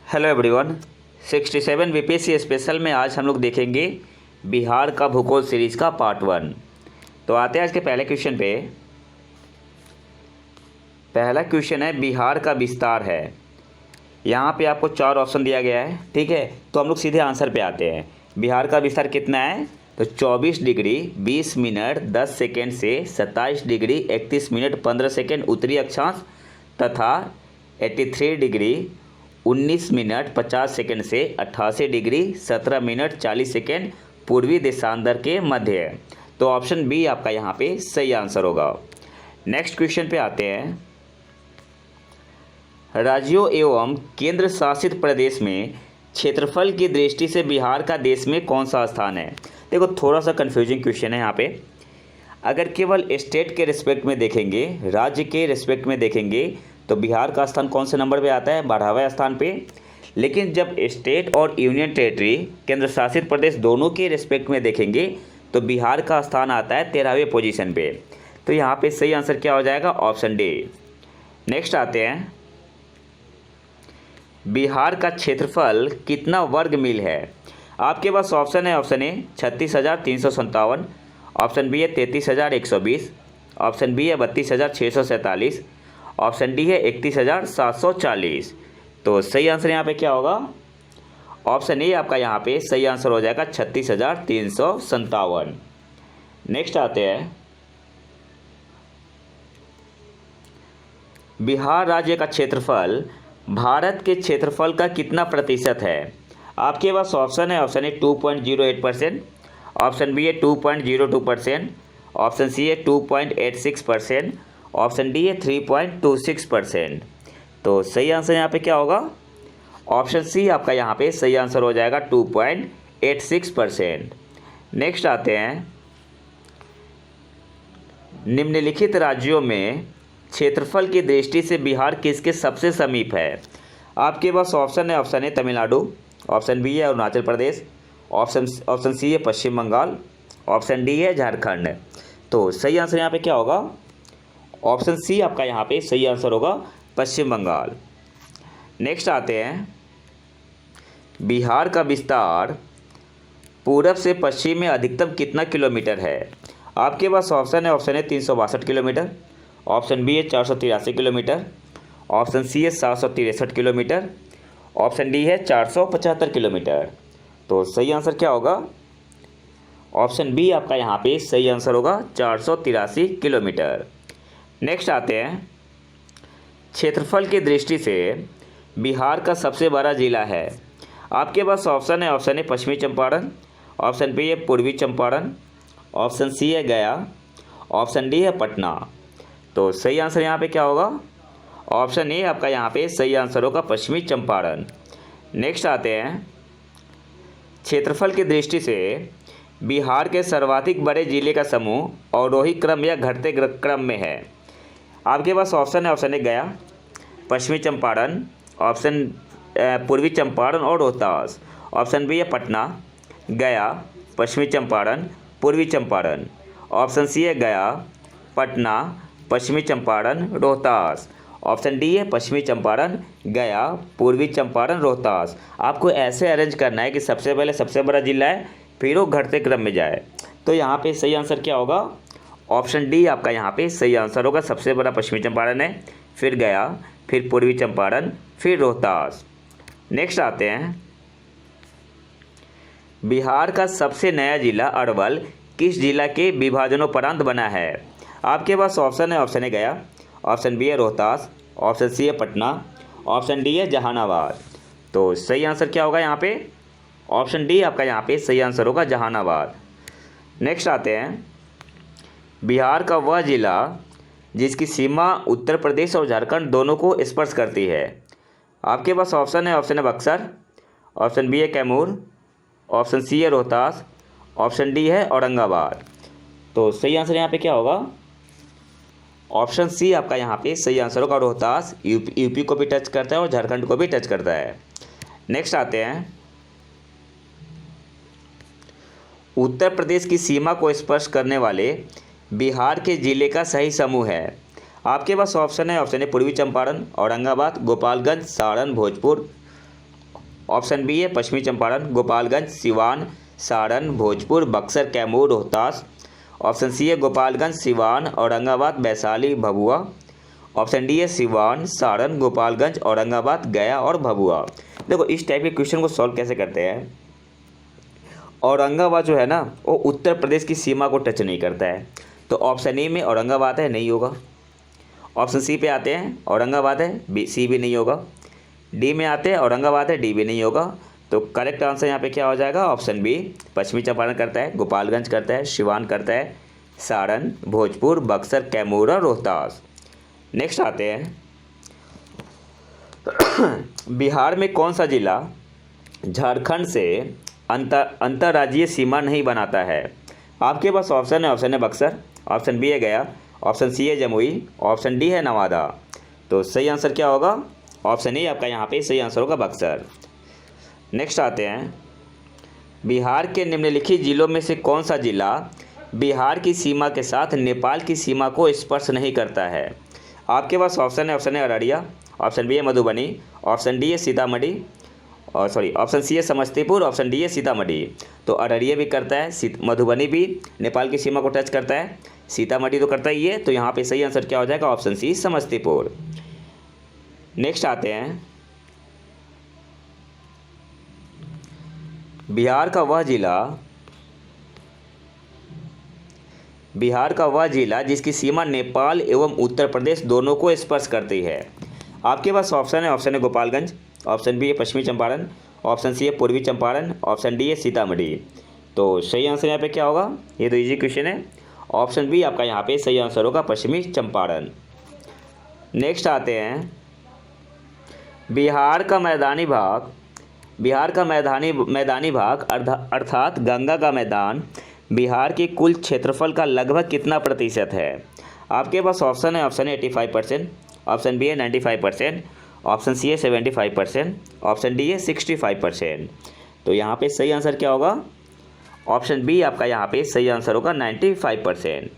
Hello everyone. 67 BPSC special में आज हम लोग देखेंगे बिहार का भूगोल सीरीज़ का पार्ट 1। तो आते हैं आज के पहले क्वेश्चन पे। पहला क्वेश्चन है बिहार का विस्तार है। यहाँ पे आपको 4 ऑप्शन दिया गया है, ठीक है। तो हम लोग सीधे आंसर पे आते हैं। बिहार का विस्तार कितना है? तो 24 डिग्री 20 मिनट 10 सेकेंड से 27 डिग्री 31 मिनट 15 सेकेंड उत्तरी अक्षांश तथा 83 डिग्री 19 मिनट 50 सेकेंड से 88 डिग्री 17 मिनट 40 सेकेंड पूर्वी देशांतर के मध्य है। तो ऑप्शन बी आपका यहाँ पे सही आंसर होगा। नेक्स्ट क्वेश्चन पे आते हैं। राज्यों एवं केंद्र शासित प्रदेश में क्षेत्रफल की दृष्टि से बिहार का देश में कौन सा स्थान है? देखो, थोड़ा सा कंफ्यूजिंग क्वेश्चन है यहाँ पे। अगर केवल स्टेट के रिस्पेक्ट में देखेंगे, राज्य के रिस्पेक्ट में देखेंगे, तो बिहार का स्थान कौन से नंबर पे आता है? 12वें स्थान पे। लेकिन जब स्टेट और यूनियन टेरिटरी केंद्र शासित प्रदेश दोनों के रिस्पेक्ट में देखेंगे तो बिहार का स्थान आता है 13वें पोजीशन पे। तो यहाँ पे सही आंसर क्या हो जाएगा? Option D. नेक्स्ट आते हैं। बिहार का क्षेत्रफल कितना वर्ग मील है? आपके पास ऑप्शन है। ऑप्शन ए 36,357, ऑप्शन बी है 33,120, ऑप्शन बी है 32,647, ऑप्शन डी है 31,740। तो सही आंसर यहाँ पे क्या होगा? ऑप्शन ए आपका यहाँ पे सही आंसर हो जाएगा 36,357। नेक्स्ट आते हैं। बिहार राज्य का क्षेत्रफल भारत के क्षेत्रफल का कितना प्रतिशत है? आपके पास ऑप्शन है। ऑप्शन ए 2.08%, ऑप्शन बी है 2.02%, ऑप्शन सी है 2.86%, ऑप्शन डी है 3.26%। तो सही आंसर यहाँ पे क्या होगा? ऑप्शन सी आपका यहाँ पे सही आंसर हो जाएगा 2.86%। नेक्स्ट आते हैं। निम्नलिखित राज्यों में क्षेत्रफल की दृष्टि से बिहार किसके सबसे समीप है? आपके पास ऑप्शन है। Option A Tamil Nadu, option B है अरुणाचल प्रदेश, ऑप्शन सी है पश्चिम बंगाल, ऑप्शन डी है झारखंड। तो सही आंसर यहाँ पे क्या होगा? ऑप्शन सी आपका यहाँ पे सही आंसर होगा, पश्चिम बंगाल। नेक्स्ट आते हैं। बिहार का विस्तार पूरब से पश्चिम में अधिकतम कितना किलोमीटर है? आपके पास ऑप्शन है। Option A 362 kilometre, option B है 483 किलोमीटर, ऑप्शन सी है 763 किलोमीटर, ऑप्शन डी है 475 किलोमीटर। तो सही आंसर क्या होगा? ऑप्शन बी आपका यहाँ पे सही आंसर होगा 483 किलोमीटर। नेक्स्ट आते हैं। क्षेत्रफल की दृष्टि से बिहार का सबसे बड़ा जिला है। आपके पास ऑप्शन है। ऑप्शन ए पश्चिमी चंपारण, ऑप्शन बी है पूर्वी चंपारण, ऑप्शन सी है गया, ऑप्शन डी है पटना। तो सही आंसर यहाँ पे क्या होगा? ऑप्शन ए आपका यहाँ पे सही आंसर होगा, पश्चिमी चंपारण। नेक्स्ट आते हैं। क्षेत्रफल की दृष्टि से बिहार के सर्वाधिक बड़े जिले का समूह अवरोही क्रम या घटते क्रम में है। आपके पास ऑप्शन है। ऑप्शन ए गया, पश्चिमी चंपारण, ऑप्शन पूर्वी चंपारण और रोहतास, ऑप्शन बी है पटना, गया, पश्चिमी चंपारण, पूर्वी चंपारण, ऑप्शन सी है गया, पटना, पश्चिमी चंपारण, रोहतास, ऑप्शन डी है पश्चिमी चंपारण, गया, पूर्वी चंपारण, रोहतास। आपको ऐसे अरेंज करना है कि सबसे पहले सबसे बड़ा जिला है, फिर वो घटते क्रम में जाए। तो यहाँ पे सही आंसर क्या होगा? ऑप्शन डी आपका यहाँ पे सही आंसर होगा। सबसे बड़ा पश्चिमी चंपारण है, फिर गया, फिर पूर्वी चंपारण, फिर रोहतास। नेक्स्ट आते हैं। बिहार का सबसे नया जिला अरवल किस जिला के विभाजनोपरांत बना है? आपके पास ऑप्शन है। ऑप्शन ए गया, ऑप्शन बी है रोहतास, ऑप्शन सी है पटना, ऑप्शन डी है जहानाबाद। तो सही आंसर क्या होगा यहाँ पे? ऑप्शन डी आपका यहाँ पे सही आंसर होगा, जहानाबाद। नेक्स्ट आते हैं। बिहार का वह जिला जिसकी सीमा उत्तर प्रदेश और झारखंड दोनों को स्पर्श करती है। आपके पास ऑप्शन है। ऑप्शन है बक्सर, ऑप्शन बी है कैमूर, ऑप्शन सी है रोहतास, ऑप्शन डी है औरंगाबाद। तो सही आंसर यहाँ पे क्या होगा? ऑप्शन सी आपका यहाँ पे सही आंसर होगा, रोहतास। यूपी को भी टच करता है और झारखंड को भी टच करता है। नेक्स्ट आते हैं। उत्तर प्रदेश की सीमा को स्पर्श करने वाले बिहार के जिले का सही समूह है। आपके पास ऑप्शन है। ऑप्शन ए पूर्वी चंपारण, औरंगाबाद, गोपालगंज, सारण, भोजपुर, ऑप्शन बी है पश्चिमी चंपारण, गोपालगंज, सिवान, सारण, भोजपुर, बक्सर, कैमूर, रोहतास। ऑप्शन सी है गोपालगंज, सिवान, औरंगाबाद, वैशाली, भभुआ। ऑप्शन डी है सिवान, सारण, गोपालगंज, औरंगाबाद, गया और भभुआ। देखो इस टाइप के क्वेश्चन को सॉल्व कैसे करते हैं। औरंगाबाद जो है ना वो उत्तर प्रदेश की सीमा को टच नहीं करता है, तो ऑप्शन ए में औरंगाबाद है, नहीं होगा। ऑप्शन सी पे आते हैं औरंगाबाद है, बी सी भी नहीं होगा। डी में आते हैं औरंगाबाद है, डी भी नहीं होगा। तो करेक्ट आंसर यहाँ पे क्या हो जाएगा, ऑप्शन बी पश्चिमी चंपारण करता है, गोपालगंज करता है, सिवान करता है, सारण, भोजपुर, बक्सर, कैमूर और रोहतास। नेक्स्ट आते हैं बिहार में कौन सा जिला झारखंड से अंतर्राज्यीय सीमा नहीं बनाता है। आपके पास ऑप्शन है बक्सर, ऑप्शन बी है गया, ऑप्शन सी है जमुई, ऑप्शन डी है नवादा। तो सही आंसर क्या होगा, ऑप्शन ए आपका यहाँ पे सही आंसर होगा बक्सर। नेक्स्ट आते हैं बिहार के निम्नलिखित जिलों में से कौन सा जिला बिहार की सीमा के साथ नेपाल की सीमा को स्पर्श नहीं करता है। आपके पास ऑप्शन है अररिया, ऑप्शन बी है मधुबनी, ऑप्शन डी है सीतामढ़ी, और ऑप्शन सी है समस्तीपुर, ऑप्शन डी है सीतामढ़ी। तो अररिया भी करता है, मधुबनी भी नेपाल की सीमा को टच करता है, सीतामढ़ी तो करता ही है। तो यहाँ पे सही आंसर क्या हो जाएगा, ऑप्शन सी समस्तीपुर। नेक्स्ट आते हैं बिहार का वह जिला जिसकी सीमा नेपाल एवं उत्तर प्रदेश दोनों को स्पर्श करती है। आपके पास ऑप्शन है गोपालगंज, ऑप्शन बी है पश्चिमी चंपारण, ऑप्शन सी है पूर्वी चंपारण, ऑप्शन डी है सीतामढ़ी। तो सही आंसर यहाँ पे क्या होगा, ये तो इजी क्वेश्चन है, ऑप्शन बी आपका यहाँ पे सही आंसर होगा पश्चिमी चंपारण। नेक्स्ट आते हैं बिहार का मैदानी भाग अर्थात गंगा का मैदान बिहार के कुल क्षेत्रफल का लगभग कितना प्रतिशत है। आपके पास ऑप्शन है 85%, ऑप्शन बी है 95%, ऑप्शन सी है 75%, ऑप्शन डी है 65%। तो यहाँ पे सही आंसर क्या होगा, ऑप्शन बी आपका यहाँ पे सही आंसर होगा 95%।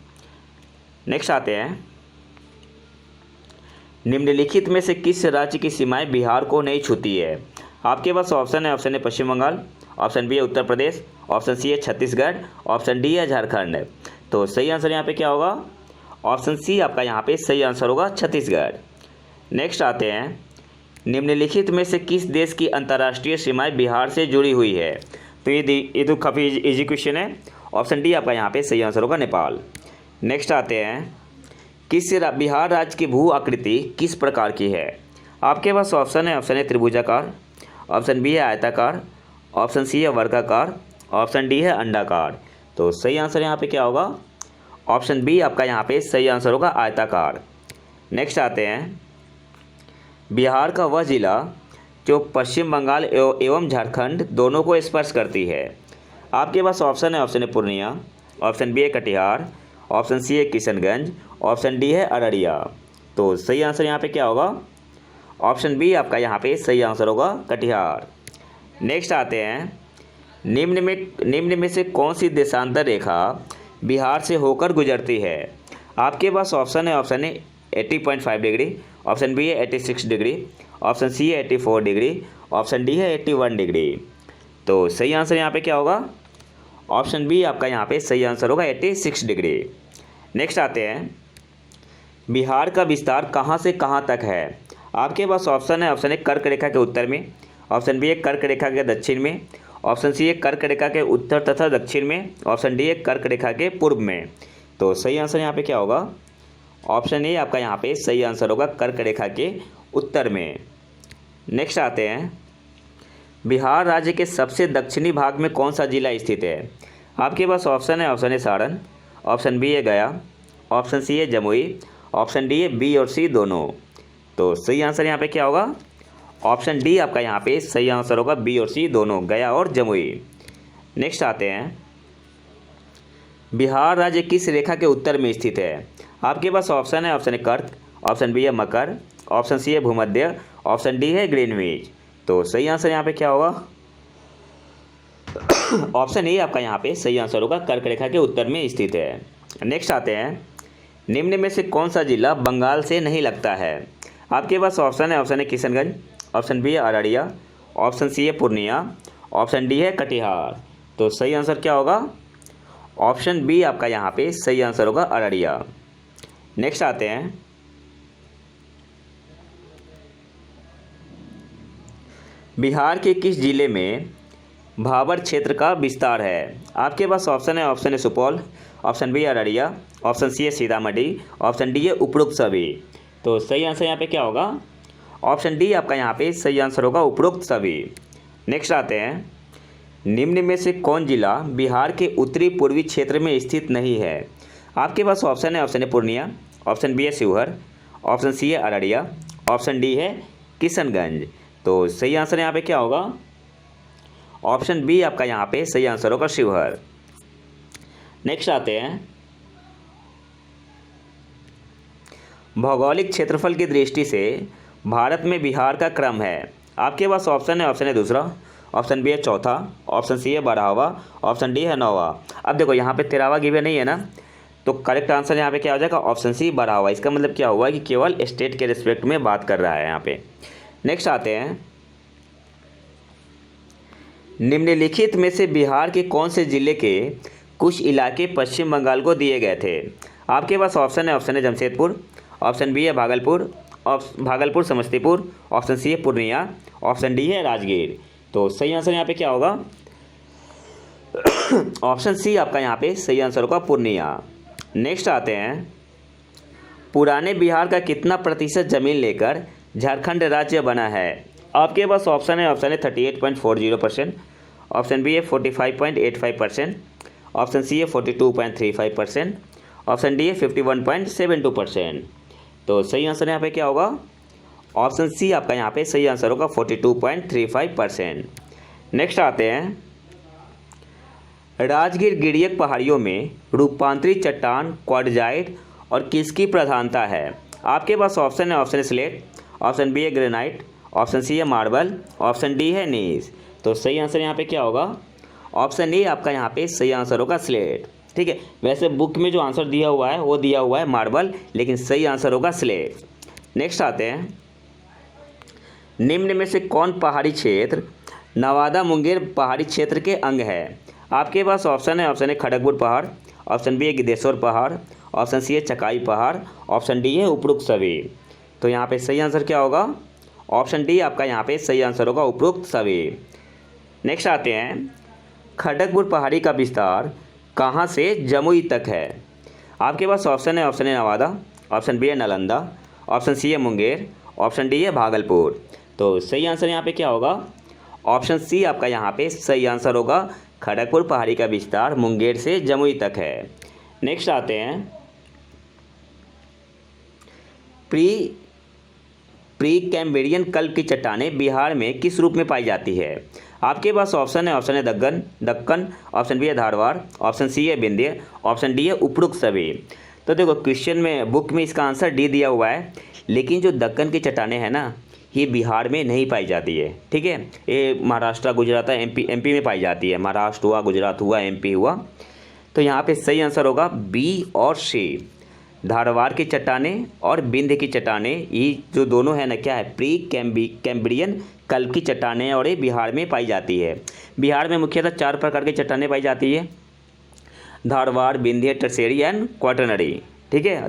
नेक्स्ट आते हैं निम्नलिखित में से किस राज्य की सीमाएं बिहार को नहीं छूती है। आपके पास ऑप्शन है पश्चिम बंगाल, ऑप्शन बी है उत्तर प्रदेश, ऑप्शन सी है छत्तीसगढ़, ऑप्शन डी है झारखंड। तो सही आंसर यहाँ पे क्या होगा, ऑप्शन सी आपका यहाँ पे सही आंसर होगा छत्तीसगढ़। नेक्स्ट आते हैं निम्नलिखित में से किस देश की अंतर्राष्ट्रीय सीमाएं बिहार से जुड़ी हुई है। तो ये तो काफ़ी इजी क्वेश्चन है, ऑप्शन डी आपका यहाँ पे सही आंसर होगा नेपाल। नेक्स्ट आते हैं बिहार राज्य की भू आकृति किस प्रकार की है। आपके पास ऑप्शन है त्रिभुजाकार, ऑप्शन बी है आयताकार, ऑप्शन सी है वर्गाकार, ऑप्शन डी है अंडाकार। तो सही आंसर यहाँ पे क्या होगा, ऑप्शन बी आपका यहाँ पे सही आंसर होगा आयताकार। नेक्स्ट आते हैं बिहार का वह जिला जो पश्चिम बंगाल एवं झारखंड दोनों को स्पर्श करती है। आपके पास ऑप्शन है पूर्णिया, ऑप्शन बी है कटिहार, ऑप्शन सी है किशनगंज, ऑप्शन डी है अररिया। तो सही आंसर यहाँ पे क्या होगा, ऑप्शन बी आपका यहाँ पे सही आंसर होगा कटिहार। नेक्स्ट आते हैं निम्न में से कौन सी देशांतर रेखा बिहार से होकर गुजरती है। आपके पास ऑप्शन है 80.5 डिग्री, ऑप्शन बी है 86 डिग्री, ऑप्शन सी है 84 डिग्री, ऑप्शन डी है 81 डिग्री। तो सही आंसर यहाँ पे क्या होगा, ऑप्शन बी आपका यहाँ पे सही आंसर होगा 86 डिग्री। नेक्स्ट आते हैं बिहार का विस्तार कहाँ से कहाँ तक है। आपके पास ऑप्शन है कर्क रेखा के उत्तर में, ऑप्शन बी है कर्क रेखा के दक्षिण में, ऑप्शन सी है कर्क रेखा के उत्तर तथा दक्षिण में, ऑप्शन डी है कर्क रेखा के पूर्व में। तो सही आंसर यहाँ पे क्या होगा, ऑप्शन ए आपका यहाँ पे सही आंसर होगा कर्क रेखा के उत्तर में। नेक्स्ट आते हैं बिहार राज्य के सबसे दक्षिणी भाग में कौन सा जिला स्थित है। आपके पास ऑप्शन है सारण, ऑप्शन बी है गया, ऑप्शन सी है जमुई, ऑप्शन डी है बी और सी दोनों। तो सही आंसर यहाँ पे क्या होगा, ऑप्शन डी आपका यहाँ पे सही आंसर होगा बी और सी दोनों, गया और जमुई। नेक्स्ट आते हैं बिहार राज्य किस रेखा के उत्तर में स्थित है। आपके पास ऑप्शन है कर्क, ऑप्शन बी है मकर, ऑप्शन सी है भूमध्य, ऑप्शन डी है ग्रीनविच। तो सही आंसर यहाँ पे क्या होगा, ऑप्शन ए आपका यहाँ पे सही आंसर होगा कर्क रेखा के उत्तर में स्थित है। नेक्स्ट आते हैं निम्न में से कौन सा जिला बंगाल से नहीं लगता है। आपके पास ऑप्शन है किशनगंज, ऑप्शन बी है अररिया, ऑप्शन सी है पूर्णिया, ऑप्शन डी है कटिहार। तो सही आंसर क्या होगा? ऑप्शन बी आपका यहाँ पे सही आंसर होगा, अररिया। नेक्स्ट आते हैं, बिहार के किस जिले में भाबर क्षेत्र का विस्तार है? आपके पास ऑप्शन है Supaul, option B Araria, option C है सीतामढ़ी, ऑप्शन डी है उपरोक्त सभी। तो सही आंसर यहाँ पे क्या होगा? ऑप्शन डी आपका यहाँ पे सही आंसर होगा, उपरोक्त सभी। नेक्स्ट आते हैं, निम्न में से कौन जिला बिहार के उत्तरी पूर्वी क्षेत्र में स्थित नहीं है? आपके पास ऑप्शन है पूर्णिया, ऑप्शन बी है शिवहर, ऑप्शन सी है अररिया, ऑप्शन डी है किशनगंज। तो सही आंसर यहाँ पे क्या होगा? ऑप्शन बी आपका यहाँ पे सही आंसर होगा, शिवहर। नेक्स्ट आते हैं, भौगोलिक क्षेत्रफल की दृष्टि से भारत में बिहार का क्रम है। आपके पास ऑप्शन है दूसरा, ऑप्शन बी है चौथा, ऑप्शन सी है 12वां, ऑप्शन डी है 9वां। अब देखो यहाँ पे 13वां गिवन नहीं है ना, तो करेक्ट आंसर यहाँ पे क्या हो जाएगा? ऑप्शन सी 12वां। इसका मतलब क्या हुआ कि केवल स्टेट के रिस्पेक्ट में बात कर रहा है यहाँ पे। नेक्स्ट आते हैं, निम्नलिखित में से बिहार के कौन से जिले के कुछ इलाके पश्चिम बंगाल को दिए गए थे? आपके पास ऑप्शन है जमशेदपुर, ऑप्शन बी है भागलपुर समस्तीपुर, ऑप्शन सी है पूर्णिया, ऑप्शन डी है राजगीर। तो सही आंसर यहाँ पे क्या होगा? ऑप्शन सी आपका यहाँ पे सही आंसर होगा, पूर्णिया। नेक्स्ट आते हैं, पुराने बिहार का कितना प्रतिशत जमीन लेकर झारखंड राज्य बना है? आपके पास ऑप्शन है 38.40%, ऑप्शन बी है 45.85%, ऑप्शन सी है 42.35%, ऑप्शन डी है 51.72%। तो सही आंसर यहाँ पे क्या होगा? ऑप्शन सी आपका यहाँ पे सही आंसर होगा, 42.35%। नेक्स्ट आते हैं, राजगीर गिरियक पहाड़ियों में रूपांतरित चट्टान क्वार्टजाइट और किसकी प्रधानता है? आपके पास ऑप्शन है स्लेट, ऑप्शन बी है ग्रेनाइट, ऑप्शन सी है मार्बल, ऑप्शन डी है नीस। तो सही आंसर यहाँ पे क्या होगा? ऑप्शन ए आपका यहाँ पे सही आंसर होगा, स्लेट। ठीक है, वैसे बुक में जो आंसर दिया हुआ है वो दिया हुआ है मार्बल, लेकिन सही आंसर होगा स्लेट। नेक्स्ट आते हैं, निम्न में से कौन पहाड़ी क्षेत्र नवादा मुंगेर पहाड़ी क्षेत्र के अंग है? आपके पास ऑप्शन है खड़गपुर पहाड़, ऑप्शन बी है गिद्धेश्वर पहाड़, ऑप्शन सी है चकाई पहाड़, ऑप्शन डी है उपरोक्त सभी। तो यहाँ पे सही आंसर क्या होगा? ऑप्शन डी आपका यहाँ पे सही आंसर होगा, उपरोक्त सभी। नेक्स्ट आते हैं, खड़गपुर पहाड़ी का विस्तार कहाँ से जमुई तक है? आपके पास ऑप्शन है नवादा, ऑप्शन बी है नालंदा, ऑप्शन सी है मुंगेर, ऑप्शन डी है भागलपुर। तो सही आंसर यहाँ पे क्या होगा? ऑप्शन सी आपका यहाँ पे सही आंसर होगा, खड़गपुर पहाड़ी का विस्तार मुंगेर से जमुई तक है। नेक्स्ट आते हैं, प्री कैम्ब्रियन कल्प की चट्टानें बिहार में किस रूप में पाई जाती है? आपके पास ऑप्शन है दक्कन, ऑप्शन बी है धारवाड़, ऑप्शन सी है विंध्य, ऑप्शन डी है उपरोक्त सभी। तो देखो क्वेश्चन में बुक में इसका आंसर डी दिया हुआ है, लेकिन जो दक्कन की चट्टानें हैं ना, ये बिहार में नहीं पाई जाती है। ठीक है, ये महाराष्ट्र गुजरात एमपी में पाई जाती है। महाराष्ट्र हुआ, गुजरात हुआ, एमपी हुआ। तो यहाँ पे सही आंसर होगा बी और सी, धारवाड़ की चट्टानें और विंध्य की चट्टानें, ये जो दोनों है ना, क्या है, प्री कैम्ब्रियन कल्प की चट्टानें, और ये बिहार में पाई जाती है। बिहार में मुख्यतः 4 प्रकार की चट्टानें पाई जाती है, Dharwad, Vindhya, tertiary and quaternary. ठीक है,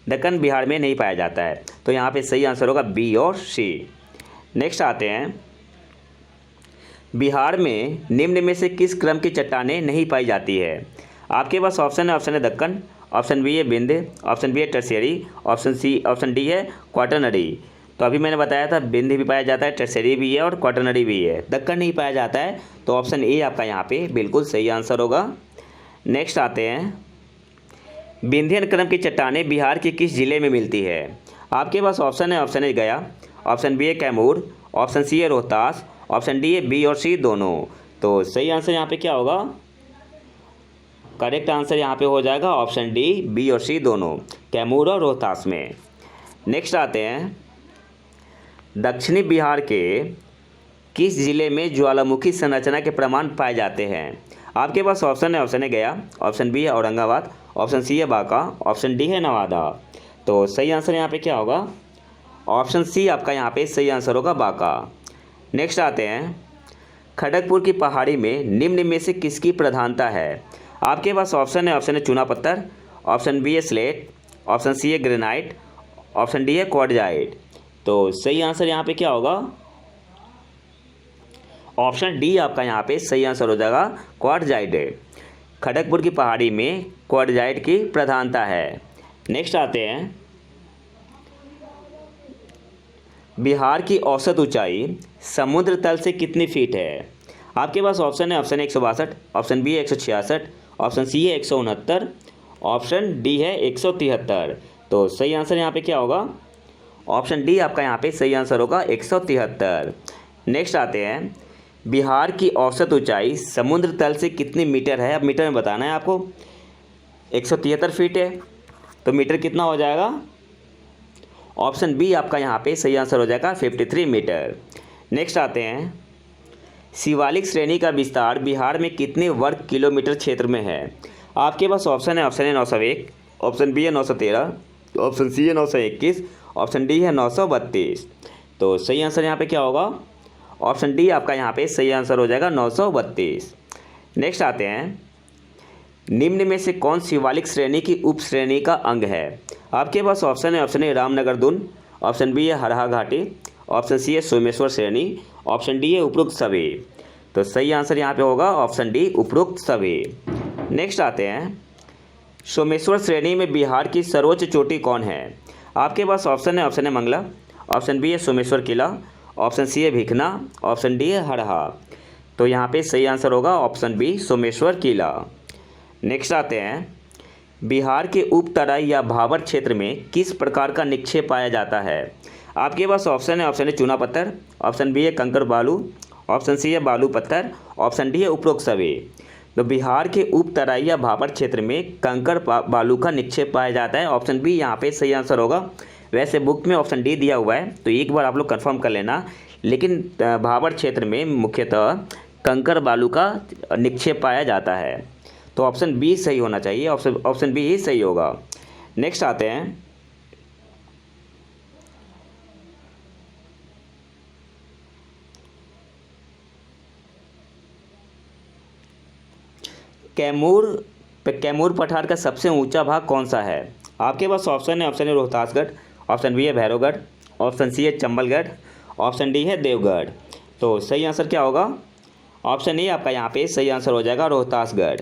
दक्कन बिहार में नहीं पाया जाता है। तो यहाँ पे सही आंसर होगा बी और सी। नेक्स्ट आते हैं, बिहार में निम्न में से किस क्रम की चट्टानें नहीं पाई जाती है? आपके पास ऑप्शन है दक्कन, ऑप्शन बी है विंध्य, ऑप्शन बी है टर्शियरी, ऑप्शन डी है क्वाटरनरी। तो अभी मैंने बताया था विंध्य भी पाया जाता है, टर्शियरी भी है और क्वाटरनरी भी है, दक्कन नहीं पाया जाता है। तो ऑप्शन ए आपका यहाँ पे बिल्कुल सही आंसर होगा। नेक्स्ट आते हैं, विंध्यन क्रम की चट्टानें बिहार के किस जिले में मिलती है? आपके पास ऑप्शन है गया, ऑप्शन बी है कैमूर, ऑप्शन सी है रोहतास, ऑप्शन डी है बी और सी दोनों। तो सही आंसर यहाँ पे क्या होगा? करेक्ट आंसर यहाँ पे हो जाएगा ऑप्शन डी, बी और सी दोनों, कैमूर और रोहतास में। नेक्स्ट आते हैं, दक्षिणी बिहार के किस जिले में ज्वालामुखी संरचना के प्रमाण पाए जाते हैं? आपके पास ऑप्शन है गया, ऑप्शन बी है औरंगाबाद, ऑप्शन सी है बांका, ऑप्शन डी है नवादा। तो सही आंसर यहाँ पे क्या होगा? ऑप्शन सी आपका यहाँ पे सही आंसर होगा, बांका। नेक्स्ट आते हैं, खड़गपुर की पहाड़ी में निम्न में से किसकी प्रधानता है? आपके पास ऑप्शन है चूना पत्थर, ऑप्शन बी है स्लेट, ऑप्शन सी है ग्रेनाइट, ऑप्शन डी है क्वार्टजाइट। तो सही आंसर यहाँ पे क्या होगा? ऑप्शन डी आपका यहाँ पे सही आंसर हो जाएगा, क्वार्टजाइट है। खड़गपुर की पहाड़ी में क्वार्टजाइट की प्रधानता है। नेक्स्ट आते हैं, बिहार की औसत ऊंचाई समुद्र तल से कितनी फीट है? आपके पास ऑप्शन है 162, ऑप्शन बी है 166, ऑप्शन सी है 169, ऑप्शन डी है 173। तो सही आंसर यहाँ पे क्या होगा? ऑप्शन डी आपका यहाँ पे सही आंसर होगा, 173। नेक्स्ट आते हैं, बिहार की औसत ऊंचाई समुद्र तल से कितनी मीटर है? अब मीटर में बताना है आपको। 173 फीट है, तो मीटर कितना हो जाएगा? ऑप्शन बी आपका यहाँ पे सही आंसर हो जाएगा, 53 मीटर। नेक्स्ट आते हैं, शिवालिक श्रेणी का विस्तार बिहार में कितने वर्ग किलोमीटर क्षेत्र में है? आपके पास ऑप्शन है 901, ऑप्शन बी है 913, ऑप्शन सी है 921, ऑप्शन डी है 932। तो सही आंसर यहाँ पे क्या होगा? ऑप्शन डी आपका यहाँ पे सही आंसर हो जाएगा, 932। नेक्स्ट आते हैं, निम्न में से कौन शिवालिक श्रेणी की उप श्रेणी का अंग है? आपके पास ऑप्शन है रामनगर दुन, ऑप्शन बी है हरहा घाटी, ऑप्शन सी है सोमेश्वर श्रेणी, ऑप्शन डी है उपरोक्त सभी। तो सही आंसर यहाँ पे होगा ऑप्शन डी, उपरोक्त सभी। नेक्स्ट आते हैं, सोमेश्वर श्रेणी में बिहार की सर्वोच्च चोटी कौन है? आपके पास ऑप्शन है मंगला, ऑप्शन बी है सोमेश्वर किला, ऑप्शन सी है भिखना, ऑप्शन डी है हरहा। तो यहाँ पे सही आंसर होगा ऑप्शन बी, सोमेश्वर किला। नेक्स्ट आते हैं, बिहार के उप तराई या भाबर क्षेत्र में किस प्रकार का निक्षेप पाया जाता है? आपके पास ऑप्शन है चूना पत्थर, ऑप्शन बी है कंकर बालू, ऑप्शन सी है बालू पत्थर, ऑप्शन डी है उपरोक्त सभी। तो बिहार के उप तराई या भाबर क्षेत्र में कंकर बालू का निक्षेप पाया जाता है, ऑप्शन बी यहाँ पे सही आंसर होगा। वैसे बुक में ऑप्शन डी दिया हुआ है, तो एक बार आप लोग कंफर्म कर लेना, लेकिन भाबर क्षेत्र में मुख्यतः कंकर बालू का निक्षेप पाया जाता है। तो ऑप्शन बी सही होना चाहिए, ऑप्शन बी ही सही होगा। नेक्स्ट आते हैं, कैमूर पठार का सबसे ऊंचा भाग कौन सा है? आपके पास ऑप्शन है रोहतासगढ़, ऑप्शन बी है भैरवगढ़, ऑप्शन सी है चंबलगढ़, ऑप्शन डी है देवगढ़। तो सही आंसर क्या होगा? ऑप्शन ए आपका यहाँ पे सही आंसर हो जाएगा, रोहतासगढ़।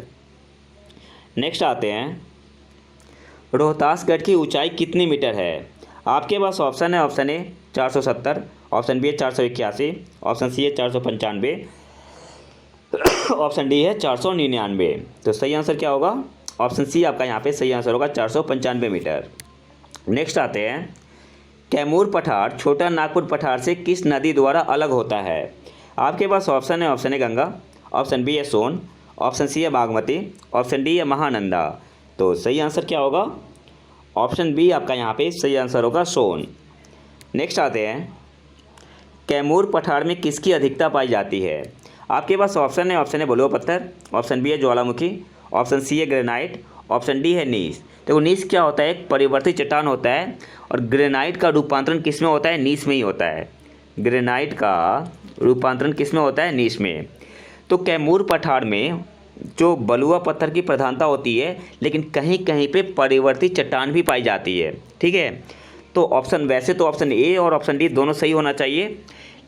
नेक्स्ट आते हैं, रोहतासगढ़ की ऊंचाई कितनी मीटर है? आपके पास ऑप्शन है 470, ऑप्शन बी है 481, ऑप्शन सी है 495, ऑप्शन डी है 499। तो सही आंसर क्या होगा? ऑप्शन सी आपका यहाँ पे सही आंसर होगा, 495 मीटर। नेक्स्ट आते हैं, कैमूर पठार छोटा नागपुर पठार से किस नदी द्वारा अलग होता है? आपके पास ऑप्शन है गंगा, ऑप्शन बी है सोन, ऑप्शन सी है बागमती, ऑप्शन डी है महानंदा। तो सही आंसर क्या होगा? ऑप्शन बी आपका यहाँ पे सही आंसर होगा, सोन। नेक्स्ट आते हैं, कैमूर पठार में किसकी अधिकता पाई जाती है? आपके पास ऑप्शन है बलुआ पत्थर, ऑप्शन बी है ज्वालामुखी, ऑप्शन सी है ग्रेनाइट, ऑप्शन डी है नीस। देखो नीस क्या होता है? एक परिवर्तित चट्टान होता है, और ग्रेनाइट का रूपांतरण किस में होता है? नीस में ही होता है। ग्रेनाइट का रूपांतरण किस में होता है? नीस में। तो कैमूर पठार में जो बलुआ पत्थर की प्रधानता होती है, लेकिन कहीं कहीं पे परिवर्तित चट्टान भी पाई जाती है, ठीक है। तो वैसे तो ऑप्शन ए और ऑप्शन डी दोनों सही होना चाहिए,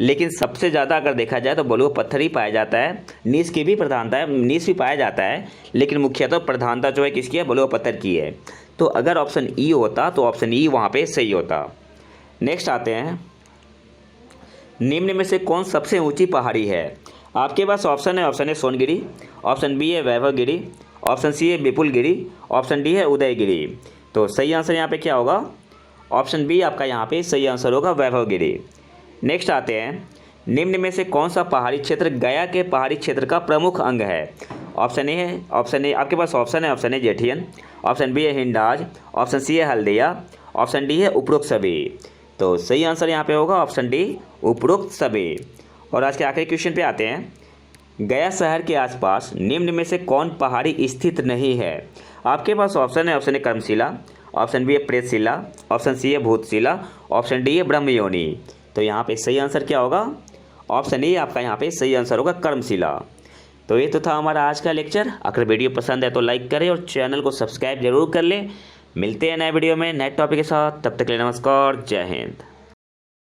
लेकिन सबसे ज़्यादा अगर देखा जाए तो बलुआ पत्थर ही पाया जाता है। नीस की भी प्रधानता है, नीस भी पाया जाता है, लेकिन मुख्यतः प्रधानता जो है किसकी है? बलुआ पत्थर की है। तो अगर ऑप्शन ई होता तो ऑप्शन ई वहाँ पे सही होता। नेक्स्ट आते हैं, निम्न में से कौन सबसे ऊंची पहाड़ी है? आपके पास ऑप्शन है सोनगिरी, ऑप्शन बी है वैभवगिरी, ऑप्शन सी है विपुलगिरी, ऑप्शन डी है उदयगिरी। तो सही आंसर यहाँ पे क्या होगा? ऑप्शन बी आपका यहाँ पे सही आंसर होगा, वैभवगिरी। नेक्स्ट आते हैं, निम्न में से कौन सा पहाड़ी क्षेत्र गया के पहाड़ी क्षेत्र का प्रमुख अंग है? ऑप्शन ए आपके पास ऑप्शन है जेठियन, ऑप्शन बी है हिंडाज, ऑप्शन सी है हल्दिया, ऑप्शन डी है उपरोक्त सभी। तो सही आंसर यहाँ पे होगा ऑप्शन डी, उपरोक्त सभी। और आज के आखिरी क्वेश्चन पे आते हैं, गया शहर के आसपास निम्न में से कौन पहाड़ी स्थित नहीं है? आपके पास ऑप्शन है कर्मशिला, ऑप्शन बी है प्रेतशिला, ऑप्शन सी है भूतशिला, ऑप्शन डी है ब्रह्मयोनी। तो यहाँ पे सही आंसर क्या होगा? ऑप्शन ए आपका यहाँ पे सही आंसर होगा कर्मशिला। तो ये तो था हमारा आज का लेक्चर। अगर वीडियो पसंद है तो लाइक करें और चैनल को सब्सक्राइब जरूर कर लें। मिलते हैं नए वीडियो में नए टॉपिक के साथ, तब तक के लिए नमस्कार, जय हिंद।